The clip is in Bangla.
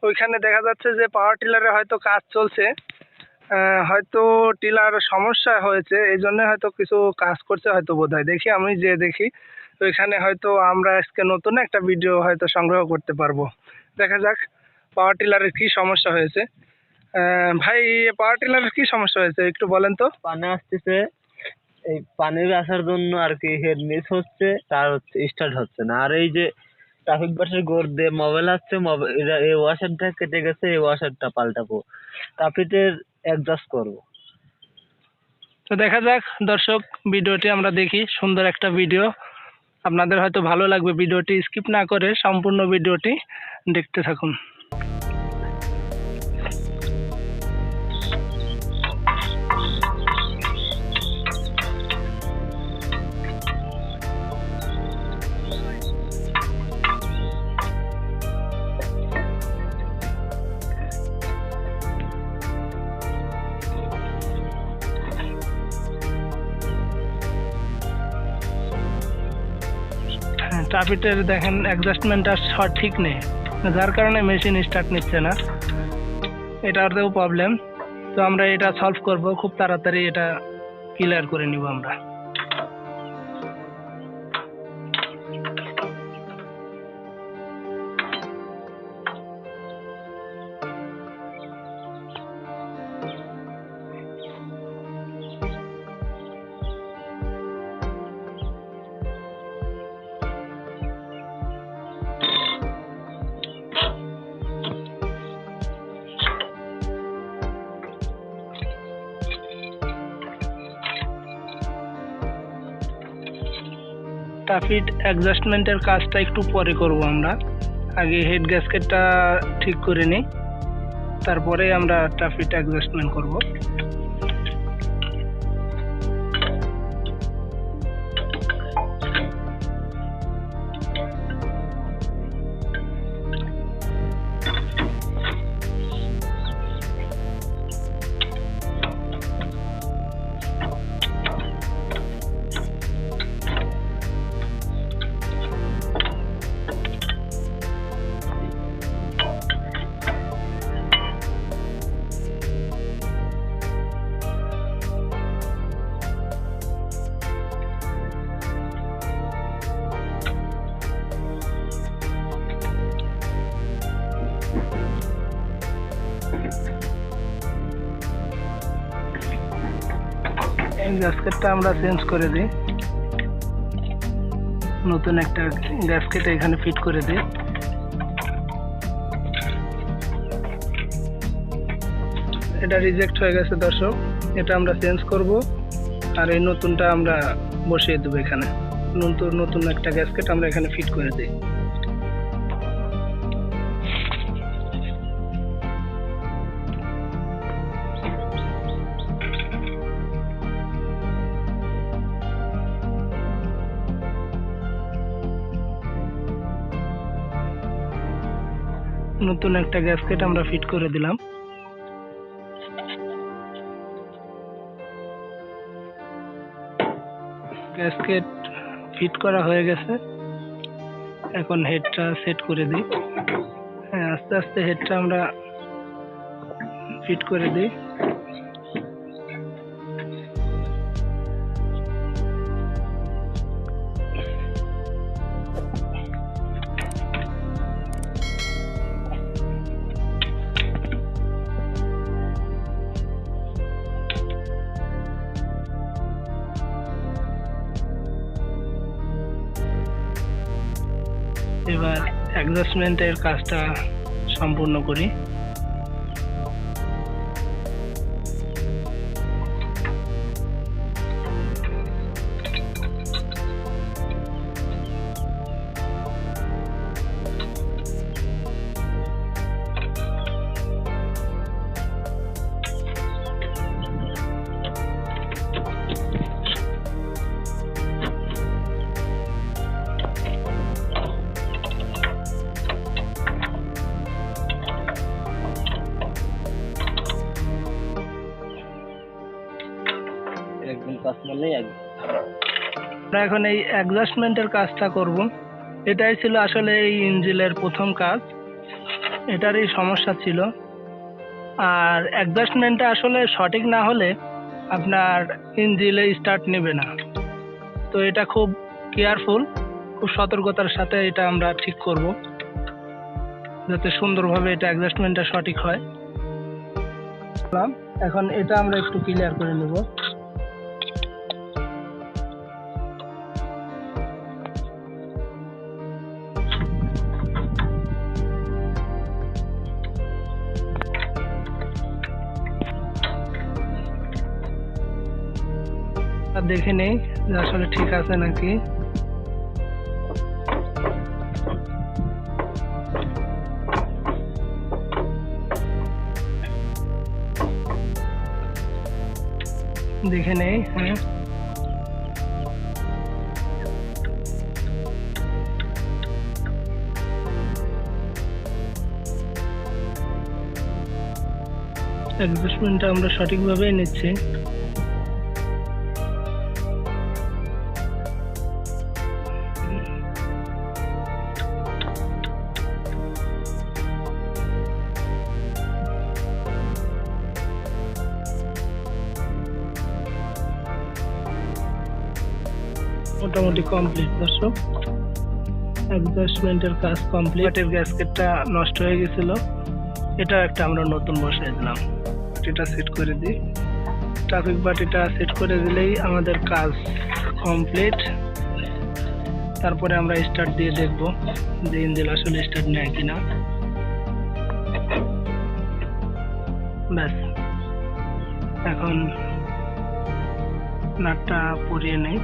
ওইখানে দেখা যাচ্ছে যে পাওয়ার টিলারে হয়তো কাজ চলছে, হয়তো টিলার সমস্যা হয়েছে, এই জন্য হয়তো কিছু কাজ করছে হয়তো বোধহয়। দেখি আমি যে দেখি ওইখানে হয়তো আমরা আজকে নতুন একটা ভিডিও হয়তো সংগ্রহ করতে পারবো। দেখা যাক পাওয়ার টিলারের কি সমস্যা হয়েছে। ভাই, পাওয়ার টিলারের কি সমস্যা হয়েছে একটু বলেন তো। পানি আসতেছে, এই পানির আসার জন্য আর কি হেড মিস হচ্ছে, তার হচ্ছে স্টার্ট হচ্ছে না। আর এই যে ট্রাফিক বাসের গোড় দিয়ে মোবাইল আসছে, এই ওয়াশারটা কেটে গেছে, এই ওয়াশারটা পাল্টাবো, তাপিটের অ্যাডজাস্ট করবো। তো দেখা যাক দর্শক, ভিডিওটি আমরা দেখি, সুন্দর একটা ভিডিও, আপনাদের হয়তো ভালো লাগবে। ভিডিওটি স্কিপ না করে সম্পূর্ণ ভিডিওটি দেখতে থাকুন। ট্রাফিকের দেখেন অ্যাডজাস্টমেন্টটা ঠিক নেই, যার কারণে মেশিন স্টার্ট নিচ্ছে না, এটাতেও প্রবলেম। তো আমরা এটা সলভ করব খুব তাড়াতাড়ি, এটা ক্লিয়ার করে নিব আমরা। ট্রাফিক অ্যাডজাস্টমেন্টের কাজটা একটু পরে করব আমরা, আগে হেড গ্যাসকেটটা ঠিক করে নিই, তারপরে আমরা ট্রাফিক অ্যাডজাস্টমেন্ট করব। এই গ্যাসকেটটা আমরা চেঞ্জ করে দিই, নতুন একটা গ্যাসকেট এখানে ফিট করে দিই। এটা রিজেক্ট হয়ে গেছে দর্শক, এটা আমরা চেঞ্জ করব, আর এই নতুনটা আমরা বসিয়ে দেবো এখানে। নতুন একটা গ্যাসকেট আমরা এখানে ফিট করে দিই। নতুন একটা গ্যাসকেট আমরা ফিট করে দিলাম। গ্যাসকেট ফিট করা হয়ে গেছে, এখন হেডটা সেট করে দিই। হ্যাঁ, আস্তে আস্তে হেডটা আমরা ফিট করে দিই। এবার অ্যাডজাস্টমেন্টের কাজটা সম্পূর্ণ করি। আমরা এখন এই অ্যাডজাস্টমেন্টের কাজটা করব। এটাই ছিল আসলে এই ইঞ্জিনের প্রথম কাজ। এটারই সমস্যা ছিল। আর অ্যাডজাস্টমেন্টটা আসলে সঠিক না হলে আপনার ইঞ্জিনে স্টার্ট নেবে না। তো এটা খুব কেয়ারফুল, খুব সতর্কতার সাথে এটা আমরা ঠিক করব, যাতে সুন্দরভাবে এটা অ্যাডজাস্টমেন্টটা সঠিক হয়। এখন এটা আমরা একটু ক্লিয়ার করে নেব। দেখে নেই যে আসলে ঠিক আছে নাকি। দেখে নেই। হ্যাঁ, অ্যাডজাস্টমেন্টটা আমরা সঠিকভাবেই নিচ্ছি। মোটামুটি কমপ্লিট দর্শক, অ্যাডজাস্টমেন্টের কাজ কমপ্লিট। এর গ্যাসকেটটা নষ্ট হয়ে গেছিল, এটা একটা আমরা নতুন বসিয়ে দিলাম। এটা সেট করে দিই। ট্রাফিক বাটিটা সেট করে দিলেই আমাদের কাজ কমপ্লিট। তারপরে আমরা স্টার্ট দিয়ে দেখব যে ইঞ্জিন আসলে স্টার্ট নেয় কিনা। ব্যাস, এখন নাটটা পরিয়ে নেই।